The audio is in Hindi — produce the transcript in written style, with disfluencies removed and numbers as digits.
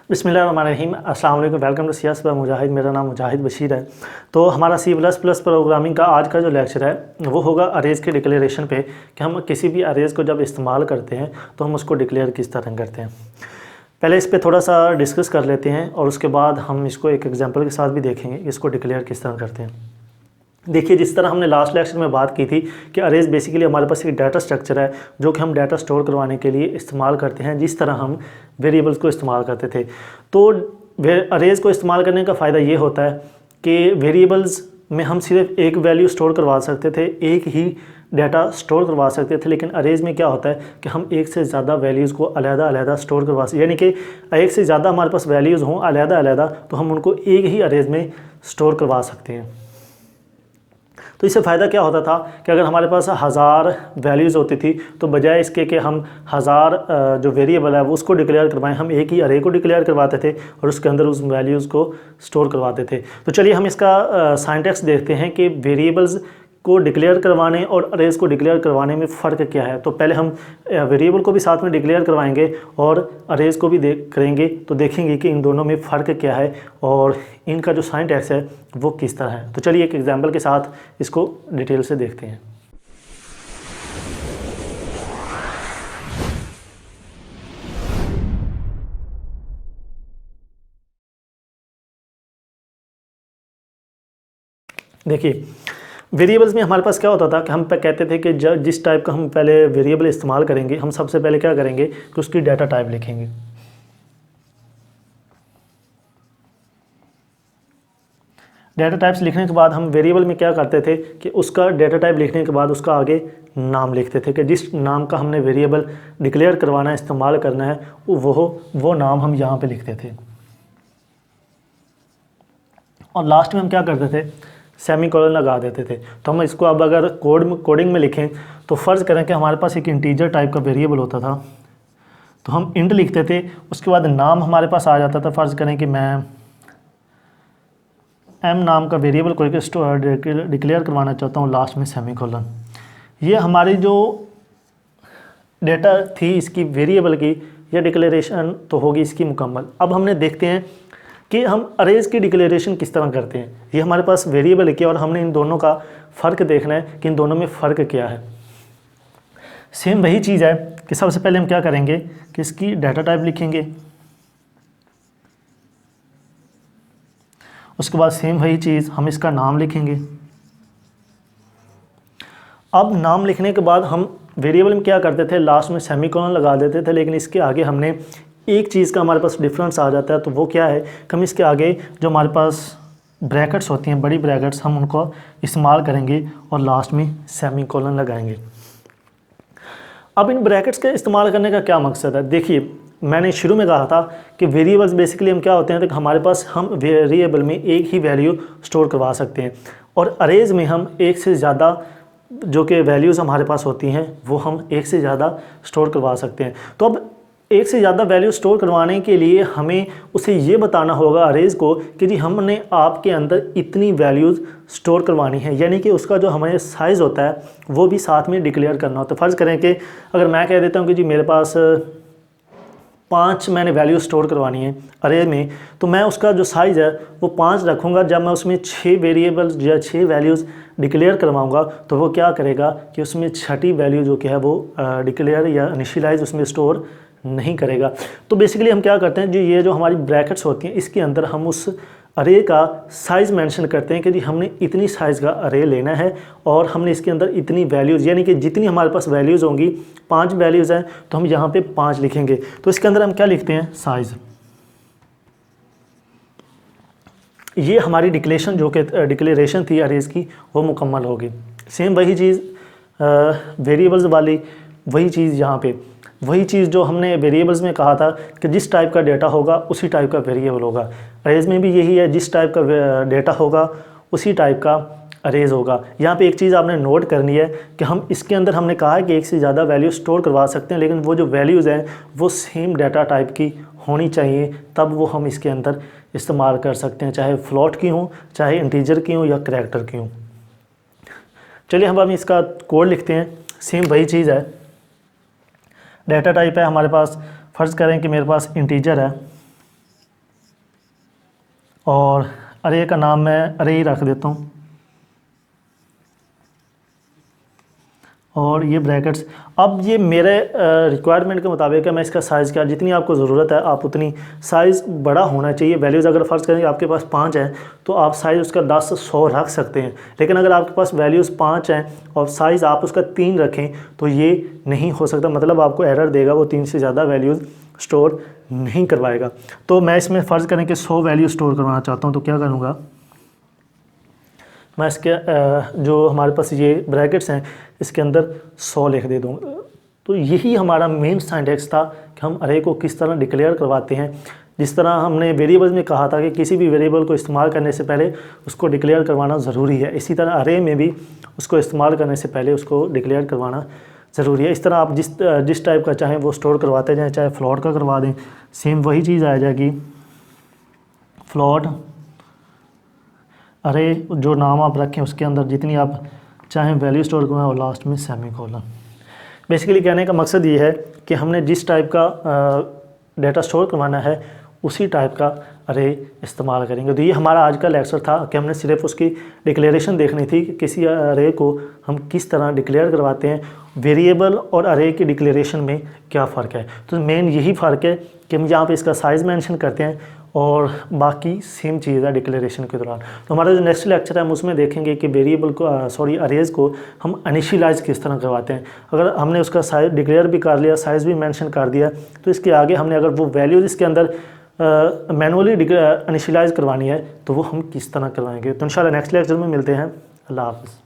बिस्मिल्लाहिर्रहमानिर्रहीम। अस्सलाम वालेकुम। वेलकम टू सीएस बाय मुजाहिद। मेरा नाम मुजाहिद बशीर है। तो हमारा C++ प्रोग्रामिंग का आज का जो लेक्चर है वो होगा अरेज़ के डिक्लेरेशन पे कि हम किसी भी अरेज़ को जब इस्तेमाल करते हैं तो हम उसको डिक्लेयर किस तरह करते हैं। पहले इस पे थोड़ा सा डिस्कस कर लेते हैं और उसके बाद हम इसको एक एग्जांपल के साथ भी देखेंगे इसको डिक्लेयर किस तरह करते हैं। देखिए, जिस तरह हमने लास्ट लेक्चर में बात की थी कि अरेज़ बेसिकली हमारे पास एक डाटा स्ट्रक्चर है जो कि हम डाटा स्टोर करवाने के लिए इस्तेमाल करते हैं, जिस तरह हम वेरिएबल्स को इस्तेमाल करते थे। तो अरेज़ को इस्तेमाल करने का फ़ायदा ये होता है कि वेरिएबल्स में हम सिर्फ एक वैल्यू स्टोर करवा सकते थे, एक ही डाटा स्टोर करवा सकते थे। लेकिन अरेज़ में क्या होता है कि हम एक से ज़्यादा वैल्यूज़ को अलग-अलग स्टोर करवा सकते, यानी कि एक से ज़्यादा हमारे पास वैल्यूज़ हों अलग-अलग, तो हम उनको एक ही अरेज़ में स्टोर करवा सकते हैं। तो इससे फ़ायदा क्या होता था कि अगर हमारे पास 1000 वैल्यूज़ होती थी तो बजाय इसके कि हम 1000 जो वेरिएबल है वो उसको डिक्लेयर करवाएं, हम एक ही अरे को डिक्लेयर करवाते थे और उसके अंदर उस वैल्यूज़ को स्टोर करवाते थे। तो चलिए हम इसका सिंटैक्स देखते हैं कि वेरिएबल्स को डिक्लेयर करवाने और अरेज़ को डिक्लेयर करवाने में फ़र्क क्या है। तो पहले हम वेरिएबल को भी साथ में डिक्लेयर करवाएंगे और अरेज़ को भी करेंगे, तो देखेंगे कि इन दोनों में फ़र्क क्या है और इनका जो सिंटैक्स है वो किस तरह है। तो चलिए एक एग्जांपल के साथ इसको डिटेल से देखते हैं। देखिए, वेरिएबल्स में हमारे पास क्या होता था कि हम कहते थे कि जिस टाइप का हम पहले वेरिएबल इस्तेमाल करेंगे, हम सबसे पहले क्या करेंगे कि उसकी डाटा टाइप लिखेंगे। डाटा टाइप्स लिखने के बाद हम वेरिएबल में क्या करते थे कि उसका डाटा टाइप लिखने के बाद उसका आगे नाम लिखते थे कि जिस नाम का हमने वेरिएबल डिक्लेयर करवाना है, इस्तेमाल करना है, वो नाम हम यहाँ पे लिखते थे। और लास्ट में हम क्या करते थे, सेमीकोलन लगा देते थे। तो हम इसको अब अगर कोडिंग में लिखें तो फ़र्ज़ करें कि हमारे पास एक इंटीजर टाइप का वेरिएबल होता था, तो हम इंट लिखते थे, उसके बाद नाम हमारे पास आ जाता था। फ़र्ज़ करें कि मैं एम नाम का वेरिएबल को डिक्लेयर करवाना चाहता हूँ, लास्ट में सेमीकोलन। ये हमारी जो डेटा थी इसकी वेरिएबल की, यह डिक्लेरेशन तो होगी इसकी मुकम्मल। अब हमने देखते हैं कि हम अरेज़ की डिक्लेरेशन किस तरह करते हैं। ये हमारे पास वेरिएबल है और हमने इन दोनों का फ़र्क देखना है कि इन दोनों में फ़र्क क्या है। सेम वही चीज़ है कि सबसे पहले हम क्या करेंगे कि इसकी डाटा टाइप लिखेंगे, उसके बाद सेम वही चीज़ हम इसका नाम लिखेंगे। अब नाम लिखने के बाद हम वेरिएबल में क्या करते थे, लास्ट में सेमीकोलन लगा देते थे, लेकिन इसके आगे हमने एक चीज़ का हमारे पास डिफरेंस आ जाता है। तो वो क्या है कि हम इसके आगे जो हमारे पास ब्रैकेट्स होती हैं, बड़ी ब्रैकेट्स, हम उनको इस्तेमाल करेंगे और लास्ट में सेमीकोलन लगाएंगे। अब इन ब्रैकेट्स के इस्तेमाल करने का क्या मकसद है। देखिए, मैंने शुरू में कहा था कि वेरिएबल्स बेसिकली हम क्या होते हैं तो हमारे पास हम वेरिएबल में एक ही वैल्यू स्टोर करवा सकते हैं और अरेज़ में हम एक से ज़्यादा जो कि वैल्यूज़ हमारे पास होती हैं वो हम एक से ज़्यादा स्टोर करवा सकते हैं। तो अब एक से ज़्यादा वैल्यू स्टोर करवाने के लिए हमें उसे ये बताना होगा अरेज़ को कि जी हमने आपके अंदर इतनी वैल्यूज़ स्टोर करवानी है, यानी कि उसका जो हमारे साइज़ होता है वो भी साथ में डिक्लेयर करना होता है। फ़र्ज़ करें कि अगर मैं कह देता हूँ कि जी मेरे पास 5 मैंने वैल्यू स्टोर करवानी है अरे में, तो मैं उसका जो साइज़ है वो 5 रखूँगा। जब मैं उसमें 6 वेरिएबल्स या 6 वैल्यूज़ डिक्लेयर करवाऊँगा तो वो क्या करेगा कि उसमें छठी वैल्यू जो कि है वो डिक्लेयर या इनिशियलाइज़ उसमें स्टोर नहीं करेगा। तो बेसिकली हम क्या करते हैं, जो ये जो हमारी ब्रैकेट्स होती हैं इसके अंदर हम उस अरे का साइज़ मेंशन करते हैं कि जी हमने इतनी साइज़ का अरे लेना है और हमने इसके अंदर इतनी वैल्यूज़, यानी कि जितनी हमारे पास वैल्यूज़ होंगी, 5 वैल्यूज़ हैं तो हम यहाँ पे 5 लिखेंगे। तो इसके अंदर हम क्या लिखते हैं, साइज़। ये हमारी डिक्लेरेशन थी अरेज़ की, वो मुकम्मल होगी। सेम वही चीज़ वेरिएबल्स वाली, वही चीज़ यहाँ पे, वही चीज़ जो हमने वेरिएबल्स में कहा था कि जिस टाइप का डेटा होगा उसी टाइप का वेरिएबल होगा। अरेज़ में भी यही है, जिस टाइप का डेटा होगा उसी टाइप का अरेज़ होगा। यहाँ पे एक चीज़ आपने नोट करनी है कि हम इसके अंदर हमने कहा है कि एक से ज़्यादा वैल्यू स्टोर करवा सकते हैं, लेकिन वो जो वैल्यूज़ हैं वो सेम डाटा टाइप की होनी चाहिए, तब वो हम इसके अंदर इस्तेमाल कर सकते हैं, चाहे फ्लोट की हों, चाहे इंटीजर की हों या करैक्टर की हों। चलिए हम इसका कोड लिखते हैं। सेम वही चीज़ है, डाटा टाइप है हमारे पास, फ़र्ज़ करें कि मेरे पास इंटीजर है और अरे का नाम मैं अरे ही रख देता हूँ, और ये ब्रैकेट्स। अब ये मेरे रिक्वायरमेंट के मुताबिक है, मैं इसका साइज़ क्या, जितनी आपको ज़रूरत है आप उतनी साइज़ बड़ा होना चाहिए। वैल्यूज़ अगर फ़र्ज़ करें आपके पास 5 हैं तो आप साइज़ उसका 10 100 रख सकते हैं, लेकिन अगर आपके पास वैल्यूज़ 5 हैं और साइज़ आप उसका 3 रखें तो ये नहीं हो सकता, मतलब आपको एरर देगा, वो 3 से ज़्यादा वैल्यूज़ स्टोर नहीं करवाएगा। तो मैं इसमें फ़र्ज़ करें कि 100 वैल्यू स्टोर करवाना चाहता हूँ, तो क्या करूँगा, मैं इसके जो हमारे पास ये ब्रैकेट्स हैं इसके अंदर 100 लिख दे दूँगा। तो यही हमारा मेन सिंटैक्स था कि हम अरे को किस तरह डिक्लेयर करवाते हैं। जिस तरह हमने वेरिएबल्स में कहा था कि किसी भी वेरिएबल को इस्तेमाल करने से पहले उसको डिक्लेयर करवाना ज़रूरी है, इसी तरह अरे में भी उसको इस्तेमाल करने से पहले उसको डिक्लेयर करवाना ज़रूरी है। इस तरह आप जिस टाइप का चाहें वो स्टोर करवाते जाएँ, चाहे फ्लोट का करवा दें, सेम वही चीज़ आ जाएगी, फ्लोट अरे जो नाम आप रखें उसके अंदर जितनी आप चाहें वैल्यू स्टोर करवाएं और लास्ट में सेमीकोलन। बेसिकली कहने का मकसद ये है कि हमने जिस टाइप का डेटा स्टोर करवाना है उसी टाइप का अरे इस्तेमाल करेंगे। तो ये हमारा आज का लेक्चर था कि हमने सिर्फ उसकी डिक्लेरेशन देखनी थी कि किसी अरे को हम किस तरह डिक्लेयर करवाते हैं, वेरिएबल और अरे की डिक्लेरेशन में क्या फ़र्क है। तो मेन यही फ़र्क है कि हम यहाँ पे इसका साइज़ मेंशन करते हैं और बाकी सेम चीज़ है डिक्लेरेशन के दौरान। तो हमारा जो नेक्स्ट लेक्चर है हम उसमें देखेंगे कि वेरिएबल को अरेज को हम इनिशियलाइज किस तरह करवाते हैं। अगर हमने उसका साइज डिक्लेयर भी कर लिया, साइज़ भी मेंशन कर दिया, तो इसके आगे हमने अगर वो वैल्यूज़ इसके अंदर मैनुअली इनिशियलाइज करवानी है तो वो हम किस तरह करवाएंगे। तो इंशाल्लाह नेक्स्ट लेक्चर में मिलते हैं। अल्लाह हाफ़िज़।